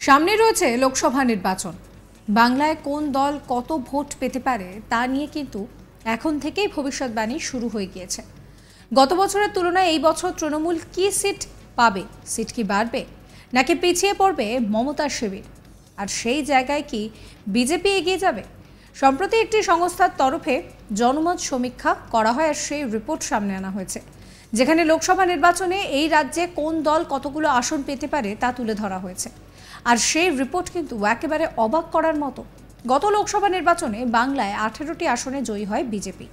সামনে রয়েছে লোকসভা নির্বাচন। বাংলায় কোন দল কত ভোট পেতে পারে তা নিয়ে কিন্তু এখন থেকেই ভবিষ্যৎবাণী শুরু হয়ে গিয়েছে। গত বছরের তুলনায় এই বছর তৃণমূল কি সিট পাবে, সিট কি বাড়বে নাকি পিছিয়ে পড়বে মমতার শিবির, আর সেই জায়গায় কি বিজেপি এগিয়ে যাবে? সম্প্রতি একটি সংস্থার তরফে জনমত সমীক্ষা করা হয় আর সেই রিপোর্ট সামনে আনা হয়েছে, যেখানে লোকসভা নির্বাচনে এই রাজ্যে কোন দল কতগুলো আসন পেতে পারে তা তুলে ধরা হয়েছে। আর সেই রিপোর্ট কিন্তু একেবারে অবাক করার মতো। গত লোকসভা নির্বাচনে বাংলায় 18টি আসনে জয়ী হয় বিজেপি।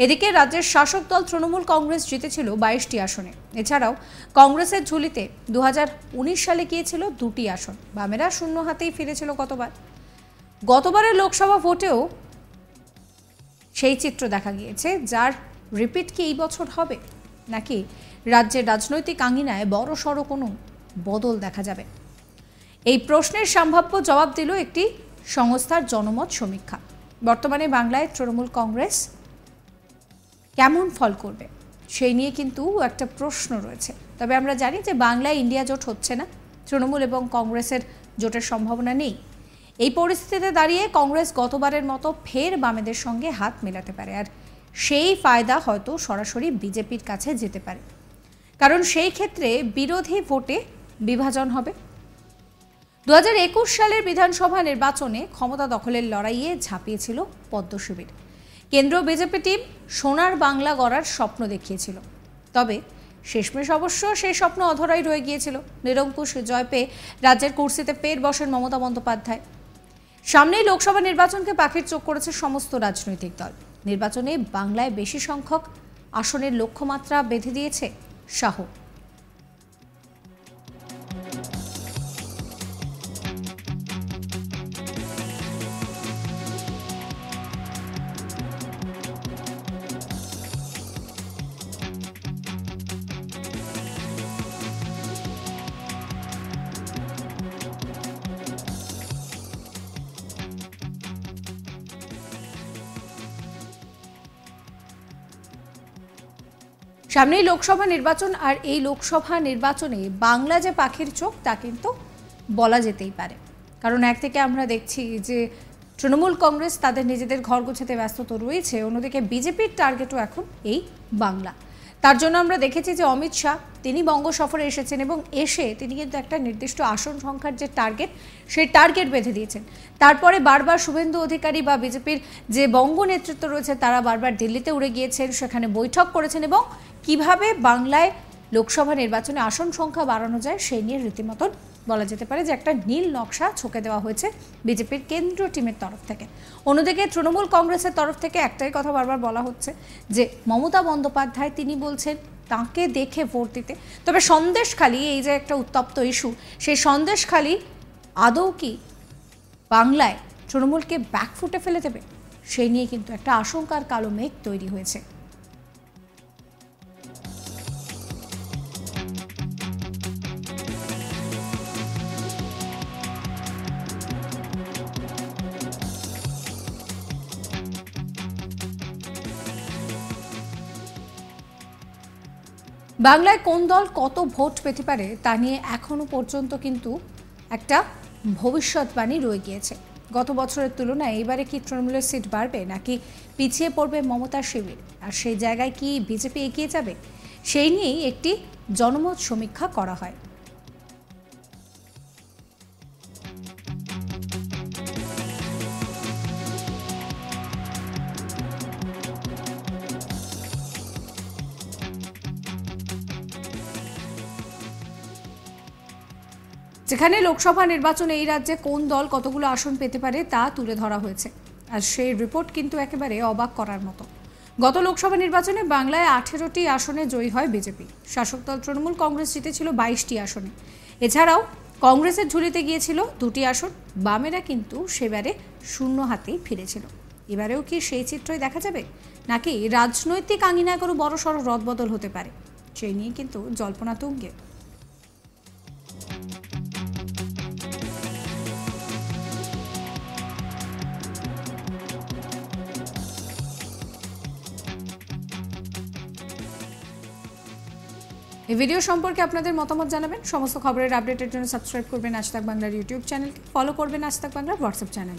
এদিকে রাজ্যের শাসক দল তৃণমূল কংগ্রেস জিতেছিল 22টি আসনে। এছাড়াও কংগ্রেসের ঝুলিতে 2019 সালে গিয়েছিল 2টি আসন। বামেরা শূন্য হাতেই ফিরেছিল গতবারের লোকসভা ভোটেও সেই চিত্র দেখা গিয়েছে, যার রিপিট কি এই বছর হবে, নাকি রাজ্যের রাজনৈতিক আঙ্গিনায় বড়সড় কোনো বদল দেখা যাবে? এই প্রশ্নের সম্ভাব্য জবাব দিল একটি সংস্থার জনমত সমীক্ষা। বর্তমানে বাংলায় তৃণমূল কংগ্রেস কেমন ফল করবে সেই নিয়ে কিন্তু একটা প্রশ্ন রয়েছে। তবে আমরা জানি যে বাংলায় ইন্ডিয়া জোট হচ্ছে না, তৃণমূল এবং কংগ্রেসের জোটের সম্ভাবনা নেই। এই পরিস্থিতিতে দাঁড়িয়ে কংগ্রেস গতবারের মতো ফের বামেদের সঙ্গে হাত মেলাতে পারে, আর সেই ফায়দা হয়তো সরাসরি বিজেপির কাছে যেতে পারে, কারণ সেই ক্ষেত্রে বিরোধী ভোটে বিভাজন হবে। 2021 সালের বিধানসভা নির্বাচনে ক্ষমতা দখলের লড়াইয়ে ঝাঁপিয়েছিল পদ্ম শিবির। কেন্দ্রীয় বিজেপি টিম সোনার বাংলা গড়ার স্বপ্ন দেখিয়েছিল, তবে শেষমেশ অবশ্য সেই স্বপ্ন অধরাই রয়ে গিয়েছিল। নিরঙ্কুশ জয় পেয়ে রাজ্যের কুর্সিতে ফের বসেন মমতা বন্দ্যোপাধ্যায়। সামনেই লোকসভা নির্বাচনকে পাখির চোখ করেছে সমস্ত রাজনৈতিক দল। নির্বাচনে বাংলায় বেশি সংখ্যক আসনের লক্ষ্যমাত্রা বেঁধে দিয়েছে শাহ। সামনেই লোকসভা নির্বাচন, আর এই লোকসভা নির্বাচনে বাংলা যে পাখির চোখ তা কিন্তু বলা যেতেই পারে। কারণ একদিকে আমরা দেখছি যে তৃণমূল কংগ্রেস তাদের নিজেদের ঘর গোছাতে ব্যস্ত তো রয়েছে, অন্যদিকে বিজেপির টার্গেটও এখন এই বাংলা। তার জন্য আমরা দেখেছি যে অমিত শাহ তিনি বঙ্গ সফরে এসেছেন এবং এসে তিনি কিন্তু একটা নির্দিষ্ট আসন সংখ্যার যে টার্গেট, সেই টার্গেট বেঁধে দিয়েছেন। তারপরে বারবার শুভেন্দু অধিকারী বা বিজেপির যে বঙ্গ নেতৃত্ব রয়েছে তারা বারবার দিল্লিতে উড়ে গিয়েছেন, সেখানে বৈঠক করেছেন এবং কিভাবে বাংলায় লোকসভা নির্বাচনে আসন সংখ্যা বাড়ানো যায় সেই নিয়ে রীতিমতন বলা যেতে পারে যে একটা নীল নকশা ছকে দেওয়া হয়েছে বিজেপির কেন্দ্রীয় টিমের তরফ থেকে। অন্যদিকে তৃণমূল কংগ্রেসের তরফ থেকে একটাই কথা বারবার বলা হচ্ছে যে মমতা বন্দ্যোপাধ্যায় তিনি বলছেন তাকে দেখে ভোট দিতে। তবে সন্দেশখালী, এই যে একটা উত্তপ্ত ইস্যু, সেই সন্দেশখালী আদৌ কি বাংলায় তৃণমূলকে ব্যাকফুটে ফেলে দেবে, সেই নিয়ে কিন্তু একটা আশঙ্কার কালো মেঘ তৈরি হয়েছে। বাংলায় কোন দল কত ভোট পেতে পারে তা নিয়ে এখনো পর্যন্ত কিন্তু একটা ভবিষ্যৎবাণী রয়ে গিয়েছে। গত বছরের তুলনায় এবারে কি তৃণমূলের সিট বাড়বে নাকি পিছিয়ে পড়বে মমতার শিবির, আর সেই জায়গায় কি বিজেপি এগিয়ে যাবে, সেই নিয়েই একটি জনমত সমীক্ষা করা হয়। যেখানে লোকসভা নির্বাচনে এই রাজ্যে কোন দল কতগুলো আসন পেতে পারে তা তুলে ধরা হয়েছে, আর সেই রিপোর্ট কিন্তু একেবারে অবাক করার মতো। গত লোকসভা নির্বাচনে বাংলায় 18টি আসনে জয়ী হয় বিজেপি। শাসক দল তৃণমূল কংগ্রেস জিতেছিল 22টি আসনে। এছাড়াও কংগ্রেসের ঝুলিতে গিয়েছিল 2টি আসন। বামেরা কিন্তু সেবারে শূন্য হাতেই ফিরেছিল। এবারেও কি সেই চিত্রই দেখা যাবে, নাকি রাজনৈতিক আঙিনায় কোনো বড়সড় রদবদল হতে পারে, সেই নিয়ে কিন্তু জল্পনা তুঙ্গে। এই ভিডিও সম্পর্কে আপনাদের মতামত জানাবেন। সমস্ত খবরের আপডেটের জন্য সাবস্ক্রাইব করবেন আজ তাক বাংলার ইউটিউব চ্যানেলটি, ফলো করবেন আজ তাক বাংলার হোয়াটসঅ্যাপ চ্যানেল।